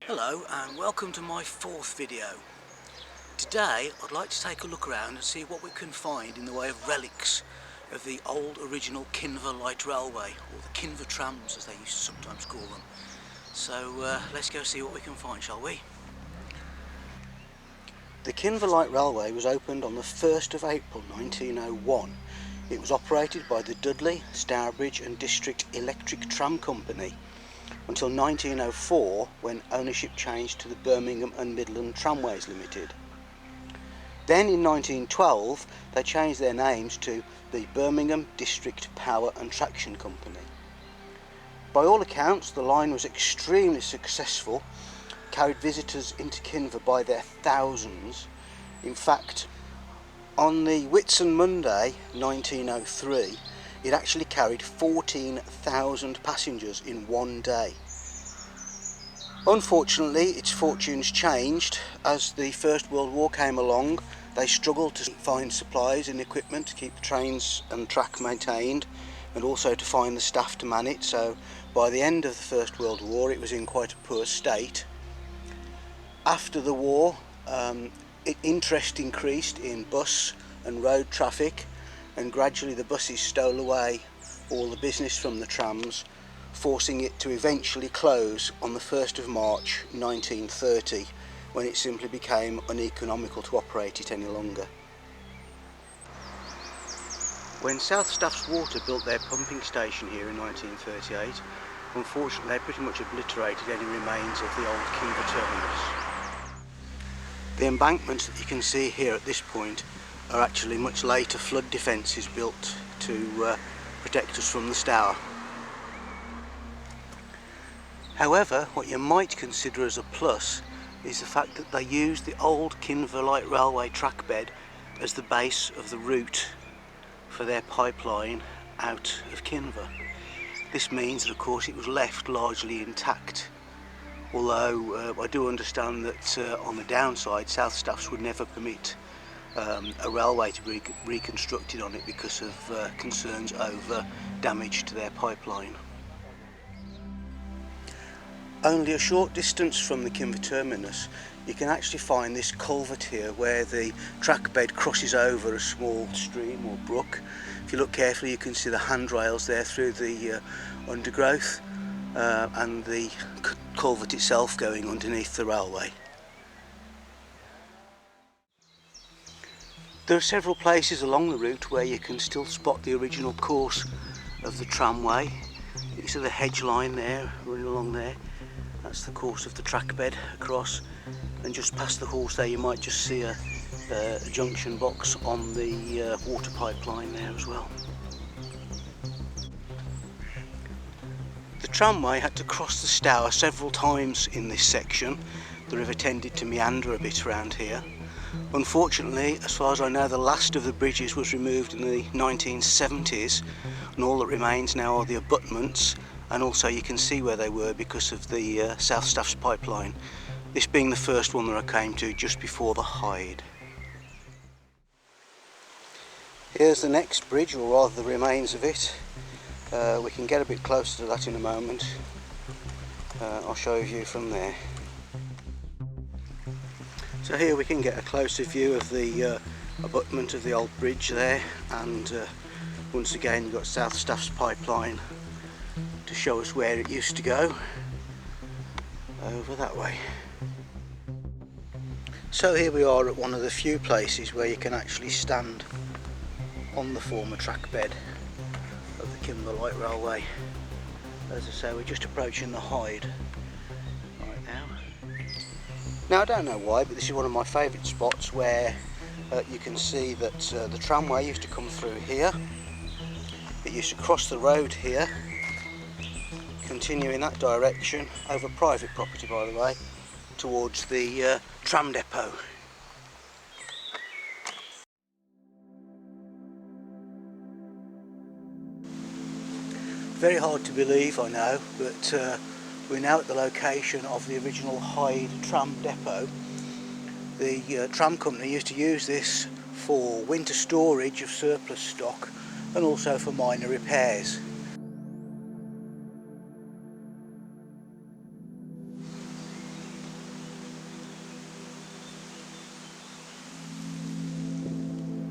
Hello and welcome to my fourth video. Today I'd like to take a look around and see what we can find in the way of relics of the old original Kinver Light Railway, or the Kinver trams as they used to sometimes call them. So let's go see what we can find, shall we? The Kinver Light Railway was opened on the 1st of April 1901. It was operated by the Dudley, Stourbridge and District Electric Tram Company until 1904, when ownership changed to the Birmingham and Midland Tramways Limited. Then in 1912 they changed their names to the Birmingham District Power and Traction Company. By all accounts the line was extremely successful, carried visitors into Kinver by their thousands. In fact, on the Whitsun Monday 1903 it actually carried 14,000 passengers in one day. Unfortunately, its fortunes changed as the First World War came along. They struggled to find supplies and equipment to keep the trains and track maintained, and also to find the staff to man it. So by the end of the First World War it was in quite a poor state. After the war, interest increased in bus and road traffic, and gradually the buses stole away all the business from the trams, forcing it to eventually close on the 1st of March 1930, when it simply became uneconomical to operate it any longer. When South Staffs Water built their pumping station here in 1938, unfortunately they pretty much obliterated any remains of the old Kinver terminus. The embankments that you can see here at this point are actually much later flood defences built to protect us from the Stour. However, what you might consider as a plus is the fact that they used the old Kinver Light Railway track bed as the base of the route for their pipeline out of Kinver. This means that of course it was left largely intact, although I do understand that on the downside South Staffs would never permit a railway to be reconstructed on it because of concerns over damage to their pipeline. Only a short distance from the Kinver terminus you can actually find this culvert here where the track bed crosses over a small stream or brook. If you look carefully you can see the handrails there through the undergrowth and the culvert itself going underneath the railway. There are several places along the route where you can still spot the original course of the tramway. You can see the hedge line there running along there. That's the course of the track bed across, and just past the horse there you might just see a junction box on the water pipeline there as well. The tramway had to cross the Stour several times in this section. The river tended to meander a bit around here. Unfortunately, as far as I know, the last of the bridges was removed in the 1970s, and all that remains now are the abutments, and also you can see where they were because of the South Staffs pipeline, this being the first one that I came to just before the Hyde. Here's the next bridge, or rather the remains of it. We can get a bit closer to that in a moment. I'll show you from there. So here we can get a closer view of the abutment of the old bridge there, and once again you've got South Staffs pipeline to show us where it used to go, over that way. So here we are at one of the few places where you can actually stand on the former track bed of the Kinver Light Railway. As I say, we're just approaching the Hyde right now. Now I don't know why, but this is one of my favourite spots where you can see that the tramway used to come through here. It used to cross the road here, continue in that direction, over private property by the way, towards the tram depot. Very hard to believe, I know, but we're now at the location of the original Hyde tram depot. The tram company used to use this for winter storage of surplus stock and also for minor repairs.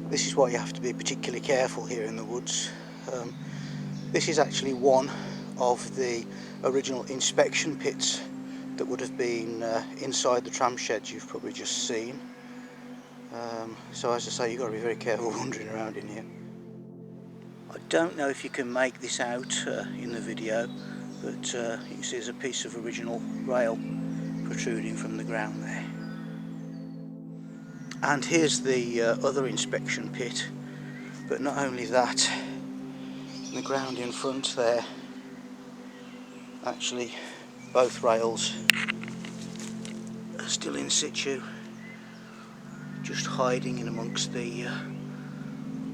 This is why you have to be particularly careful here in the woods. This is actually one of the original inspection pits that would have been inside the tram sheds you've probably just seen. So as I say, you've got to be very careful wandering around in here. I don't know if you can make this out in the video, but you can see there's a piece of original rail protruding from the ground there. And here's the other inspection pit, but not only that, the ground in front there, actually both rails are still in situ, just hiding in amongst the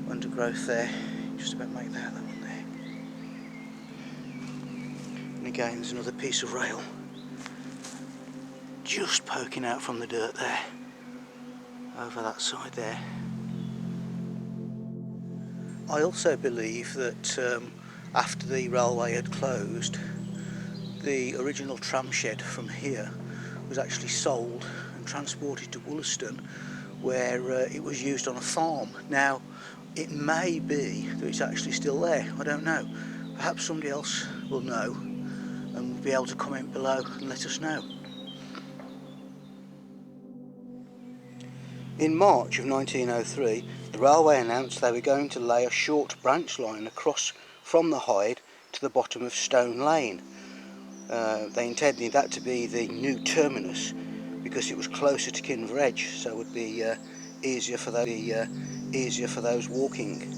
undergrowth there. Just about make that one there. And again there's another piece of rail just poking out from the dirt there, over that side there. I also believe that after the railway had closed, the original tram shed from here was actually sold and transported to Wollaston, where it was used on a farm. Now, it may be that it's actually still there, I don't know. Perhaps somebody else will know and will be able to comment below and let us know. In March of 1903, the railway announced they were going to lay a short branch line across from the Hyde to the bottom of Stone Lane. They intended that to be the new terminus because it was closer to Kinver Edge, so it would be easier for those walking.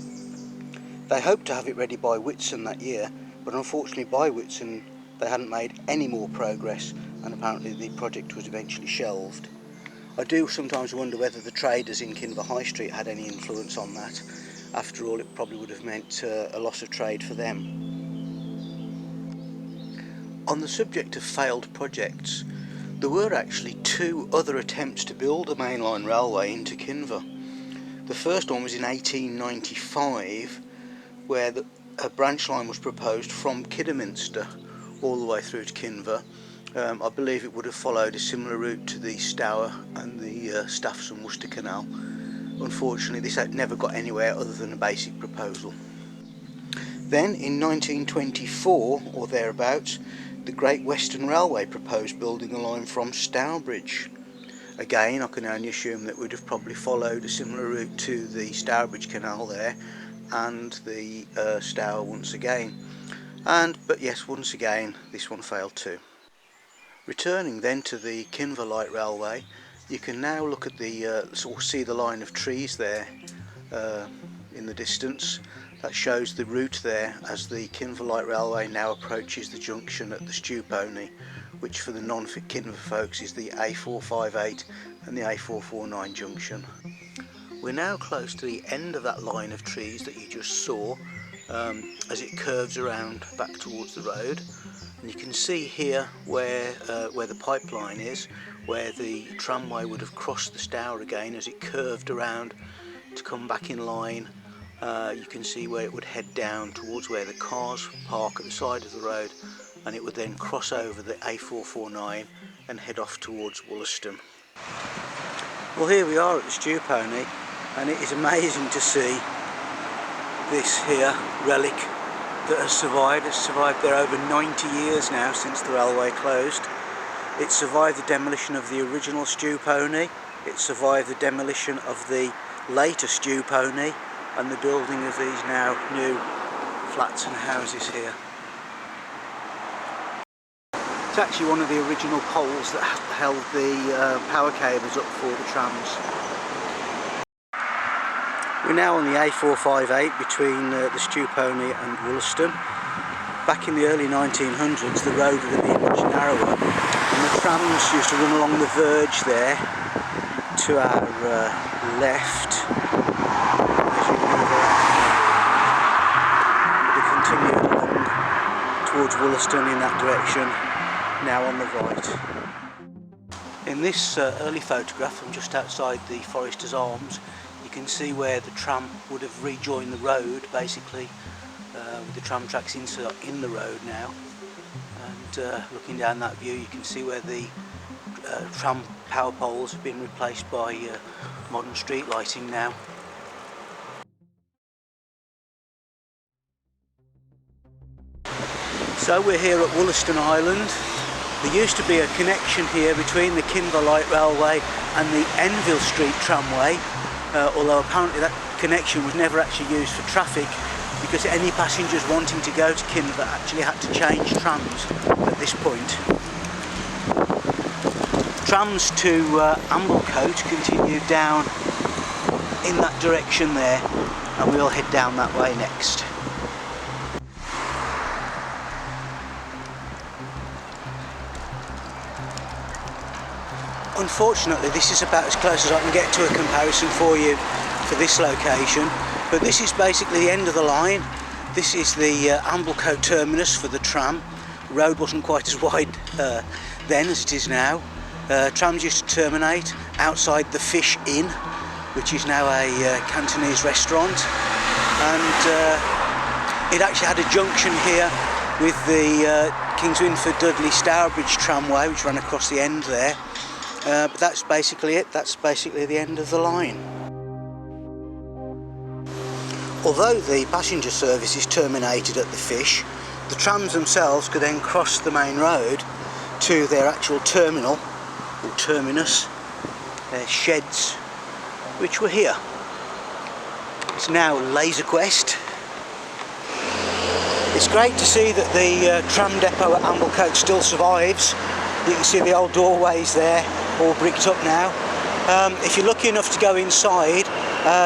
They hoped to have it ready by Whitsun that year, but unfortunately by Whitsun they hadn't made any more progress, and apparently the project was eventually shelved. I do sometimes wonder whether the traders in Kinver High Street had any influence on that. After all, it probably would have meant a loss of trade for them. On the subject of failed projects, there were actually two other attempts to build a mainline railway into Kinver. The first one was in 1895, where a branch line was proposed from Kidderminster all the way through to Kinver. I believe it would have followed a similar route to the Stour and the Staffs and Worcester Canal. Unfortunately, this never got anywhere other than a basic proposal. Then, in 1924 or thereabouts, the Great Western Railway proposed building a line from Stourbridge. Again, I can only assume that would have probably followed a similar route to the Stourbridge Canal there and the Stour once again. But yes, once again, this one failed too. Returning then to the Kinver Light Railway, you can now look at or see the line of trees there in the distance. That shows the route there as the Kinver Light Railway now approaches the junction at the Stewpony, which for the non-Kinver folks is the A458 and the A449 junction. We're now close to the end of that line of trees that you just saw as it curves around back towards the road. And you can see here where the pipeline is, where the tramway would have crossed the Stour again as it curved around to come back in line. You can see where it would head down towards where the cars park at the side of the road, and it would then cross over the A449 and head off towards Wollaston. Well, here we are at the Stewpony, and it is amazing to see this here relic that has survived. It's survived there over 90 years now since the railway closed. It survived the demolition of the original Stewpony, it survived the demolition of the later Stewpony, and the building of these now new flats and houses here. It's actually one of the original poles that held the power cables up for the trams. We're now on the A458 between the Stewpony and Wollaston. Back in the early 1900s the road would have been much narrower, and the trams used to run along the verge there to our left. As you move around, they continued along towards Wollaston in that direction, now on the right. In this early photograph, I'm just outside the Forester's Arms. You can see where the tram would have rejoined the road, basically, with the tram tracks in the road now. And looking down that view, you can see where the tram power poles have been replaced by modern street lighting now. So we're here at Wollaston Island. There used to be a connection here between the Kinver Light Railway and the Enfield Street tramway, although apparently that connection was never actually used for traffic because any passengers wanting to go to Kinver actually had to change trams at this point. Trams to Amblecote continue down in that direction there, and we'll head down that way next. Unfortunately, this is about as close as I can get to a comparison for you for this location, but this is basically the end of the line. This is the Amblecote terminus for the tram. The road wasn't quite as wide then as it is now. Trams used to terminate outside the Fish Inn, which is now a Cantonese restaurant, and it actually had a junction here with the Kingswinford Dudley Stourbridge tramway, which ran across the end there. But that's basically it. That's basically the end of the line. Although the passenger service is terminated at the Fish, the trams themselves could then cross the main road to their actual terminal, or terminus, their sheds, which were here. It's now Laser Quest. It's great to see that the tram depot at Amblecote still survives. You can see the old doorways there, all bricked up now. If you're lucky enough to go inside,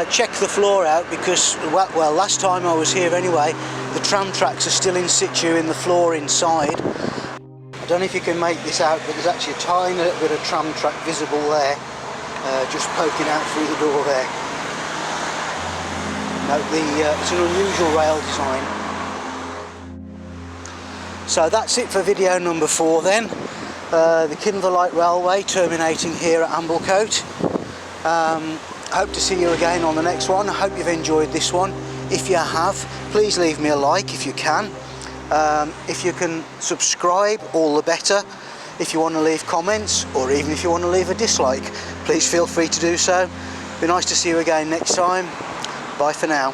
check the floor out because, well, last time I was here anyway, the tram tracks are still in situ in the floor inside. I don't know if you can make this out, but there's actually a tiny little bit of tram track visible there, just poking out through the door there. No, it's an unusual rail design. So that's it for video number 4 then. The Kinver Light Railway terminating here at Amblecote. Hope to see you again on the next one. I hope you've enjoyed this one. If you have, please leave me a like if you can. If you can subscribe, all the better. If you want to leave comments, or even if you want to leave a dislike, please feel free to do so. Be nice to see you again next time. Bye for now.